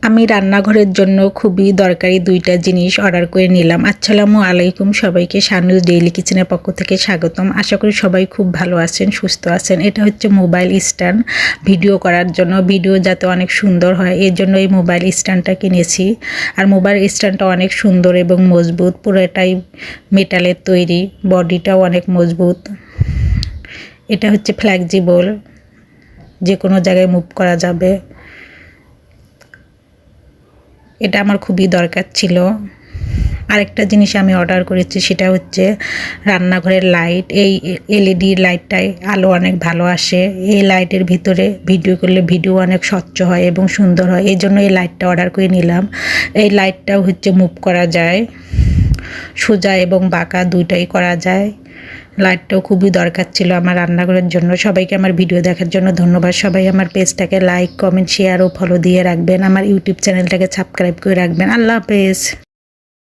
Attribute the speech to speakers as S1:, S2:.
S1: আমি রান্নাঘরের জন্য খুবই দরকারি ২টা জিনিস অর্ডার করে নিলাম। আসসালামু আলাইকুম, সবাইকে শানুজ ডেইলি কিচেনের পক্ষ থেকে স্বাগতম। আশা করি সবাই খুব ভালো আছেন, সুস্থ আছেন। এটা হচ্ছে মোবাইল স্ট্যান্ড ভিডিও করার জন্য, ভিডিও যাতে অনেক সুন্দর হয় এর জন্য এই মোবাইল স্ট্যান্ডটা কিনেছি। আর মোবাইল স্ট্যান্ডটা অনেক সুন্দর এবং মজবুত, পুরোটাই মেটালের তৈরি, বডিটাও অনেক মজবুত। এটা হচ্ছে ফ্লেক্সিবল, যে কোনো জায়গায় মুভ করা যাবে। এটা আমার খুবই দরকার ছিল। আরেকটা জিনিস আমি অর্ডার করেছি, সেটা হচ্ছে রান্নাঘরের লাইট। এই এলইডি লাইটটায় আলো অনেক ভালো আসে। এই লাইটের ভিতরে ভিডিও করলে ভিডিও অনেক স্বচ্ছ হয় এবং সুন্দর হয়, এই জন্য এই লাইটটা অর্ডার করে নিলাম। এই লাইটটাও হচ্ছে মুভ করা যায়, সোজা এবং বাঁকা দুইটাই করা যায়। লাইটটাও খুবই দরকার ছিল আমার রান্নাঘরের জন্য। সবাইকে আমার ভিডিও দেখার জন্য ধন্যবাদ। সবাই আমার পেজটাকে লাইক, কমেন্ট, শেয়ার ও ফলো দিয়ে রাখবেন। আমার ইউটিউব চ্যানেলটাকে সাবস্ক্রাইব করে রাখবেন। আল্লাহ হাফেজ।